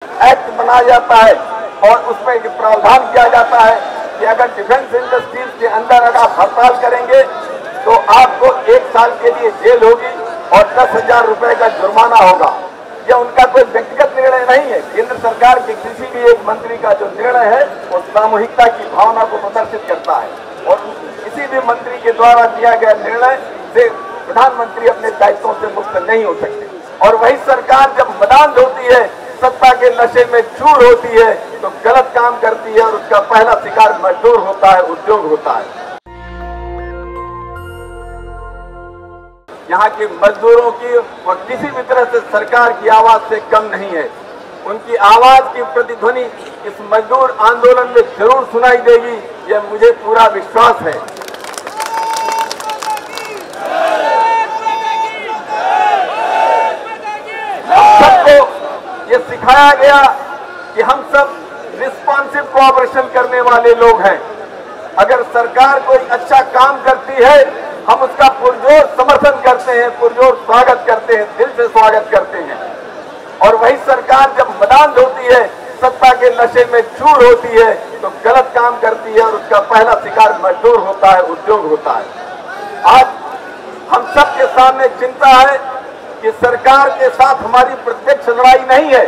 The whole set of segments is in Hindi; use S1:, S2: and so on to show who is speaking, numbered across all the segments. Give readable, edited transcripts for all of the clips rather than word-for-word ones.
S1: एक्ट बनाया जाता है और उसमें एक प्रावधान किया जाता है कि अगर डिफेंस इंडस्ट्रीज के अंदर अगर आप हड़ताल करेंगे तो आपको 1 साल के लिए जेल होगी और 10,000 रुपए का जुर्माना होगा। यह उनका कोई व्यक्तिगत निर्णय नहीं है। केंद्र सरकार के किसी भी एक मंत्री का जो निर्णय है वो सामूहिकता की भावना को प्रदर्शित करता है और किसी भी मंत्री के द्वारा दिया गया निर्णय से प्रधानमंत्री अपने दायित्वों से मुक्त नहीं हो सकते। और वही सरकार जब मदान होती है, सत्ता के नशे में चूर होती है, तो गलत काम करती है और उसका पहला शिकार मजदूर होता है, उद्योग होता है। यहाँ के मजदूरों की और किसी भी तरह से सरकार की आवाज से कम नहीं है। उनकी आवाज की प्रतिध्वनि इस मजदूर आंदोलन में जरूर सुनाई देगी, यह मुझे पूरा विश्वास है। सबको ये सिखाया गया कि हम सब रिस्पॉन्सिव कोऑपरेशन करने वाले लोग हैं। अगर सरकार कोई अच्छा काम करती है, हम उसका पुरजोर समर्थन करते हैं, पुरजोर स्वागत करते हैं, दिल से स्वागत करते हैं। और वही सरकार जब मदान होती है, सत्ता के नशे में चूर होती है, तो गलत काम करती है और उसका पहला शिकार मजदूर होता है, उद्योग होता है। आज हम सबके सामने चिंता है कि सरकार के साथ हमारी प्रत्यक्ष लड़ाई नहीं है,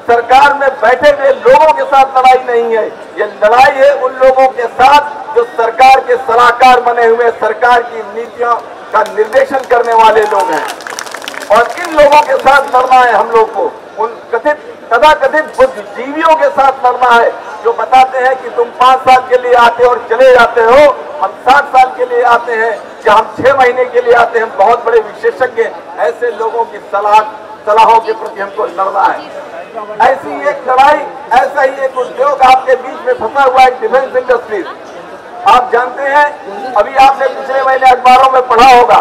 S1: सरकार में बैठे हुए लोगों के साथ लड़ाई नहीं है। ये लड़ाई है उन लोगों के साथ जो सरकार के सलाहकार बने हुए, सरकार की नीतियों का निर्देशन करने वाले लोग हैं। और इन लोगों के साथ लड़ना है हम लोग को, उन तथाकथित बुद्धिजीवियों के साथ लड़ना है जो बताते हैं कि तुम 5 साल के लिए आते हो और चले जाते हो, हम 60 साल के लिए आते हैं या हम 6 महीने के लिए आते हैं, हम बहुत बड़े विशेषज्ञ। ऐसे लोगों की सलाहों के प्रति हमको लड़ना है। ऐसी एक लड़ाई, ऐसा ही एक उद्योग आपके बीच में फंसा हुआ है, डिफेंस इंडस्ट्रीज। आप जानते हैं, अभी आपने पिछले महीने अखबारों में पढ़ा होगा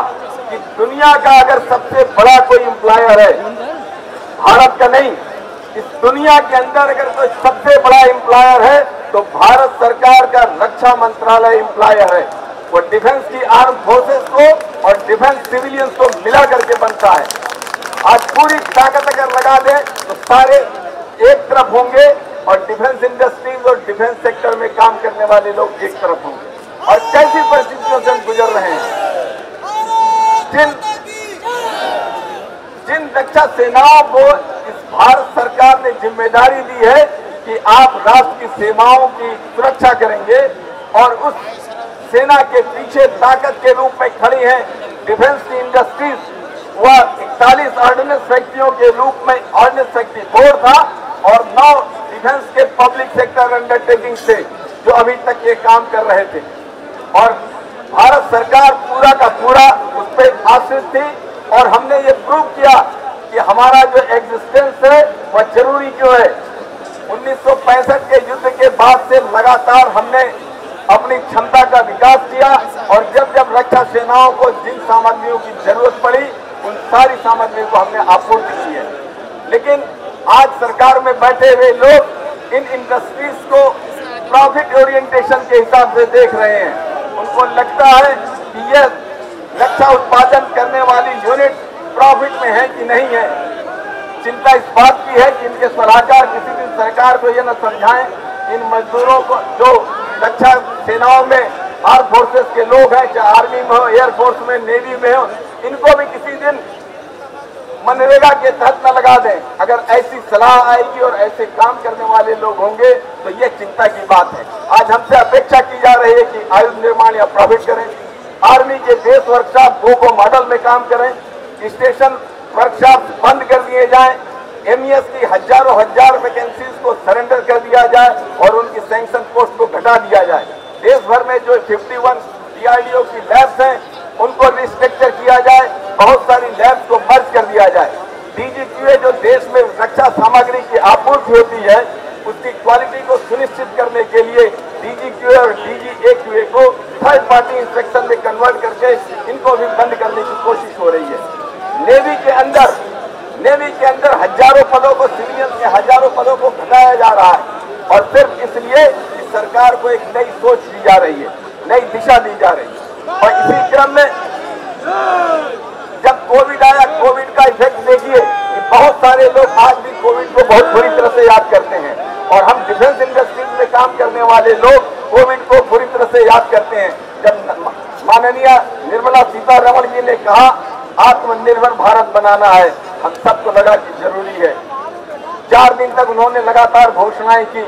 S1: कि दुनिया का अगर सबसे बड़ा कोई एम्प्लॉयर है, भारत का नहीं, इस दुनिया के अंदर अगर कोई सबसे बड़ा एम्प्लॉयर है तो भारत सरकार का रक्षा मंत्रालय एम्प्लॉयर है। वो डिफेंस की आर्म फोर्सेस को और डिफेंस सिविलियंस को मिला करके बनता है। आज पूरी ताकत अगर लगा दें तो सारे एक तरफ होंगे और डिफेंस इंडस्ट्रीज और डिफेंस सेक्टर में काम करने वाले लोग एक तरफ होंगे। और कैसी परिस्थितियों से हम गुजर रहे हैं। जिन रक्षा सेनाओं को इस भारत सरकार ने जिम्मेदारी दी है कि आप राष्ट्र की सीमाओं की सुरक्षा करेंगे और उस सेना के पीछे ताकत के रूप में खड़ी है डिफेंस की इंडस्ट्रीज। वह 41 ऑर्डिनेंस फैक्ट्रियों के रूप में ऑर्डिनेंस फैक्ट्री बोर्ड था और 9 डिफेंस के पब्लिक सेक्टर अंडरटेकिंग थे जो अभी तक ये काम कर रहे थे। और भारत सरकार पूरा का पूरा उस पर आश्रित थी और हमने ये प्रूव किया कि हमारा जो एग्जिस्टेंस है वह जरूरी क्यों है। 1965 के युद्ध के बाद से लगातार हमने अपनी क्षमता का विकास किया और जब जब रक्षा सेनाओं को जिन सामग्रियों की जरूरत पड़ी उन सारी सामग्रियों को हमने आपूर्ति की है। लेकिन आज सरकार में बैठे हुए लोग इन इंडस्ट्रीज को प्रॉफिट ओरिएंटेशन के हिसाब से देख रहे हैं। उनको लगता है कि यह रक्षा उत्पादन करने वाली यूनिट प्रॉफिट में है कि नहीं है। चिंता इस बात की है कि इनके सलाहकार किसी दिन सरकार को यह न समझाएं इन मजदूरों को जो रक्षा सेनाओं में आर्म फोर्सेस के लोग हैं, चाहे आर्मी में हो, एयरफोर्स में, नेवी में हो, इनको भी किसी दिन मनरेगा के तहत न लगा दें। अगर ऐसी सलाह आएगी और ऐसे काम करने वाले लोग होंगे तो ये चिंता की बात है। आज हमसे अपेक्षा की जा रही है कि आयुध निर्माण या प्रॉफिट करें, आर्मी के बेस वर्कशॉप को मॉडल में काम करें, स्टेशन वर्कशॉप बंद कर दिए जाएं, एमईएस की हजारों वैकेंसीज को सरेंडर कर दिया जाए और उनकी सैंक्शन पोस्ट को घटा दिया जाए। देश भर में जो 51 डीआरडीओ की लैब्स हैं उनको रिस्ट्रक्चर किया जाए, बहुत सारी लैब्स को मर्ज कर दिया जाए। डीजीक्यूए जो देश में रक्षा सामग्री की आपूर्ति होती है उसकी क्वालिटी को सुनिश्चित करने के लिए डीजीक्यूए और डीजीएक्यूए को थर्ड पार्टी इंस्पेक्शन में कन्वर्ट करके इनको भी बंद करने की कोशिश हो रही है। नेवी के अंदर हजारों पदों को, सिविलियंस के हजारों पदों को घटाया जा रहा है और सिर्फ इसलिए कि सरकार को एक नई सोच दी जा रही है, नई दिशा दी जा रही है। और इसी क्रम में जब कोविड आया, कोविड का इफेक्ट देखिए कि बहुत सारे लोग आज भी कोविड को बहुत बुरी तरह से याद करते हैं, और हम डिफेंस इंडस्ट्रीज में काम करने वाले लोग कोविड को बुरी तरह से याद करते हैं। जब माननीय निर्मला सीतारमण जी ने कहा आत्मनिर्भर भारत बनाना है, हम सबको लगा कि जरूरी है। 4 दिन तक उन्होंने लगातार घोषणाएं की।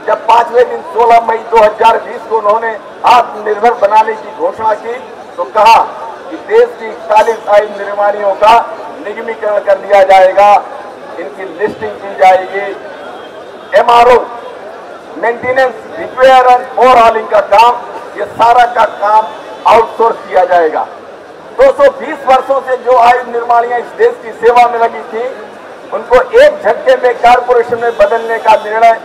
S1: जब 5वें दिन 16 मई 2020 को उन्होंने आत्मनिर्भर बनाने की घोषणा की तो कहा कि देश की 41 आयु निर्माणियों का निगमीकरण कर दिया जाएगा, इनकी लिस्टिंग की जाएगी, MRO maintenance, repair and overhauling का काम, ये सारा का काम आउटसोर्स किया जाएगा। 220 वर्षों से जो आयु निर्माणियां इस देश की सेवा में लगी थी, उनको एक झटके में कारपोरेशन में बदलने का निर्णय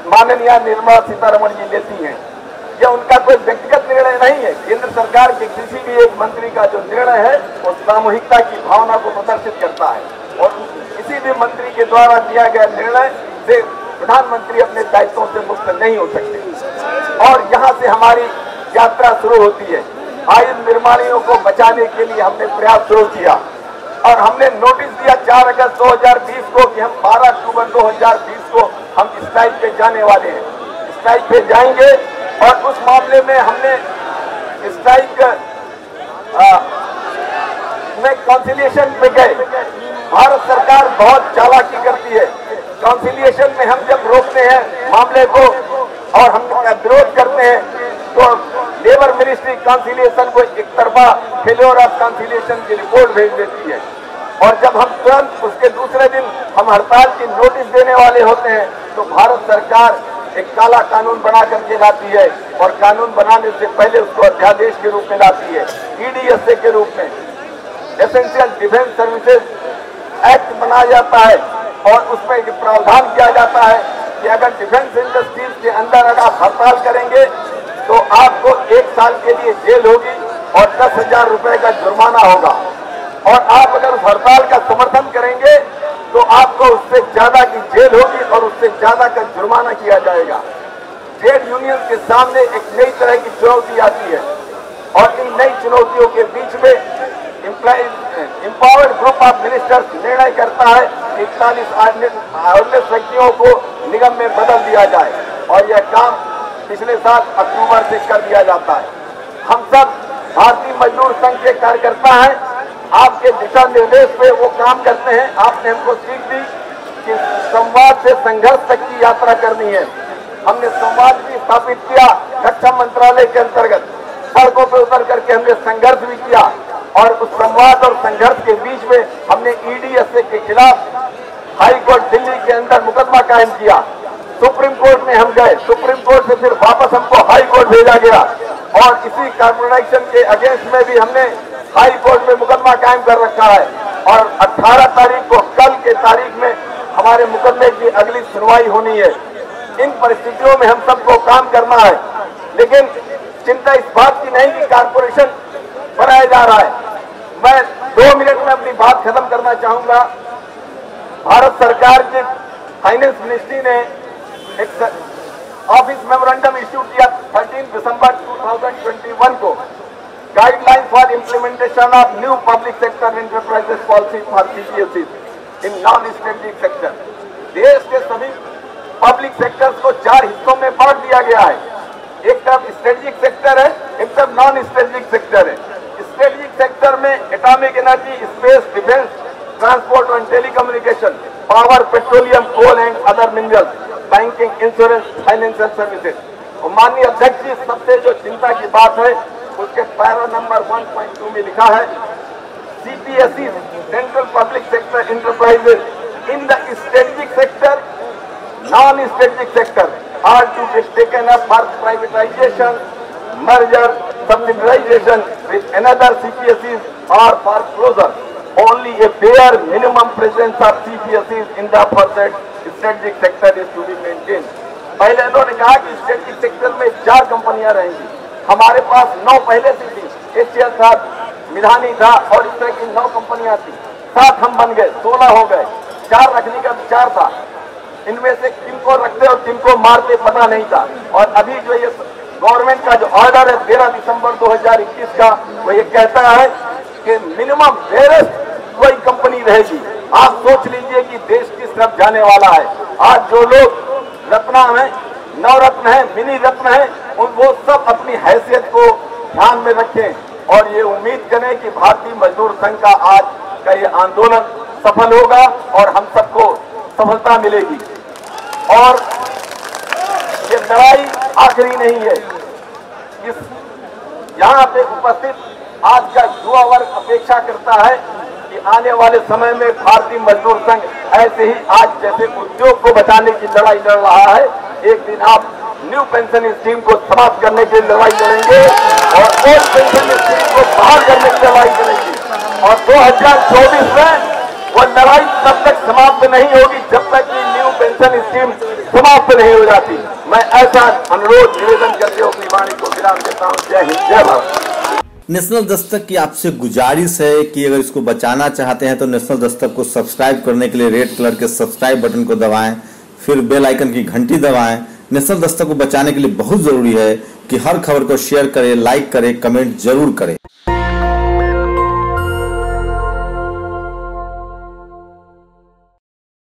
S1: माननीय निर्मला सीतारमण जी लेती हैं। यह उनका कोई व्यक्तिगत निर्णय नहीं है, केंद्र सरकार के किसी भी एक मंत्री का जो निर्णय है वो सामूहिकता की भावना को प्रदर्शित करता है, और किसी भी मंत्री के द्वारा दिया गया निर्णय से प्रधानमंत्री अपने दायित्वों से मुक्त नहीं हो सकते। और यहाँ से हमारी यात्रा शुरू होती है। आयु निर्माणियों को बचाने के लिए हमने प्रयास शुरू किया और हमने नोटिस दिया 4 अगस्त 2020 को कि हम 12 अक्टूबर 2020 को हम स्ट्राइक पे जाने वाले हैं। स्ट्राइक पे जाएंगे और उस मामले में हमने स्ट्राइक में कंसिलिएशन पे गए। भारत सरकार बहुत चालाकी करती है। कंसिलिएशन में हम जब रोकते हैं मामले को और हम विरोध करते हैं तो लेबर मिनिस्ट्री कंसिलिएशन को एक तरफा फेल्योर ऑफ कंसिलिएशन की रिपोर्ट भेज देती है, और जब हम तुरंत उसके दूसरे दिन हम हड़ताल की नोटिस देने वाले होते हैं तो भारत सरकार एक काला कानून बना करके लाती है, और कानून बनाने से पहले उसको अध्यादेश के रूप में लाती है, EDSA के रूप में, एसेंशियल डिफेंस सर्विसेज एक्ट बनाया जाता है, और उसमें एक प्रावधान किया जाता है कि अगर डिफेंस इंडस्ट्रीज के अंदर अगर आप हड़ताल करेंगे तो आपको 1 साल के लिए जेल होगी और 10,000 रुपए का जुर्माना होगा, और आप अगर उस हड़ताल का समर्थन करेंगे तो आपको उससे ज्यादा की जेल होगी और उससे ज्यादा का जुर्माना किया जाएगा। ट्रेड यूनियन के सामने एक नई तरह की चुनौती आती है, और इन नई चुनौतियों के बीच में एम्पावर्ड ग्रुप ऑफ मिनिस्टर्स निर्णय करता है 41 व्यक्तियों को निगम में बदल दिया जाए, और यह काम पिछले साल अक्टूबर से कर दिया जाता है। हम सब भारतीय मजदूर संघ के कार्यकर्ता हैं, आपके दिशा निर्देश पे वो काम करते हैं। आपने हमको सीख दी कि संवाद से संघर्ष तक की यात्रा करनी है। हमने संवाद भी स्थापित किया रक्षा मंत्रालय के अंतर्गत, सड़कों पर उतर करके हमने संघर्ष भी किया, और उस संवाद और संघर्ष के बीच में हमने EDSA के खिलाफ हाई कोर्ट दिल्ली के अंदर मुकदमा कायम किया। सुप्रीम कोर्ट में हम गए, सुप्रीम कोर्ट से फिर वापस हमको हाई कोर्ट भेजा गया, और इसी कॉर्पोरेशन के अगेंस्ट में भी हमने हाई कोर्ट में मुकदमा कायम कर रखा है, और 18 तारीख को कल के तारीख में हमारे मुकदमे की अगली सुनवाई होनी है। इन परिस्थितियों में हम सबको काम करना है, लेकिन चिंता इस बात की नहीं कि कारपोरेशन बनाया जा रहा है। मैं 2 मिनट में अपनी बात खत्म करना चाहूंगा। भारत सरकार की फाइनेंस मिनिस्ट्री ने एक ऑफिस मेमोरेंडम इश्यू किया 13 दिसंबर 2021 को, guideline for implementation of new public sector enterprises policy for CPSEs in non strategic sector. देश के सभी पब्लिक सेक्टर्स को 4 हिस्सों में बांट दिया गया है। एक तरफ स्ट्रेटेजिक सेक्टर है, एक तरफ नॉन स्ट्रेटेजिक सेक्टर है। स्ट्रेटेजिक सेक्टर में atomic energy, space, defence, transport and telecommunication, power, petroleum, coal and other minerals, banking, insurance, financial services. और माननीय अध्यक्ष जी, सबसे जो चिंता की बात है उसके पैरा नंबर 1.2 में लिखा है CPSEs, central public sector enterprises in the strategic sector, non strategic sector are to be taken up for privatization, merger, subsidiarization with another CPSEs or for closure. Only a bare minimum presence of CPSEs in the aforesaid strategic sector is to be maintained. पहले उन्होंने कहा कि स्ट्रेटेजिक सेक्टर में 4 कंपनियां रहेंगी। हमारे पास 9 पहले से थी, HCL था, मिधानी था, और इस तरह की 9 कंपनियां थी। 7 हम बन गए, 16 हो गए। 4 रखने का विचार था, इनमें से किनको रखते और किनको मारते पता नहीं था। और अभी जो ये गवर्नमेंट का जो ऑर्डर है 13 दिसंबर 2021 का, वो ये कहता है कि मिनिमम वेरेस्ट कोई कंपनी रहेगी। आप सोच लीजिए कि देश किस तरफ जाने वाला है। आज जो लोग रत्ना हैं, नवरत्न है, मिनी रत्न है, वो सब अपनी हैसियत को ध्यान में रखें और ये उम्मीद करें कि भारतीय मजदूर संघ का आज का ये आंदोलन सफल होगा और हम सबको सफलता मिलेगी। और ये लड़ाई आखिरी नहीं है। इस यहाँ पे उपस्थित आज का युवा वर्ग अपेक्षा करता है कि आने वाले समय में भारतीय मजदूर संघ ऐसे ही आज जैसे उद्योग को बचाने की लड़ाई लड़ रहा है, एक दिन आप न्यू पेंशन स्कीम को समाप्त करने की लड़ाई लड़ेंगे और ओल्ड पेंशन स्कीम को बहाल करने की लड़ाई लड़ेंगे। और 2024 में वो लड़ाई तब तक समाप्त नहीं होगी जब तक कि न्यू पेंशन स्कीम समाप्त नहीं हो जाती। मैं ऐसा अनुरोध निवेदन करके अपनी वाणी को विराम देता हूँ। जय हिंद, जय भारत।
S2: नेशनल दस्तक की आपसे गुजारिश है कि अगर इसको बचाना चाहते हैं तो नेशनल दस्तक को सब्सक्राइब करने के लिए रेड कलर के सब्सक्राइब बटन को दबाएं, फिर बेल आइकन की घंटी दबाएं। नेशनल दस्तक को बचाने के लिए बहुत जरूरी है कि हर खबर को शेयर करें, लाइक करें, कमेंट जरूर करें।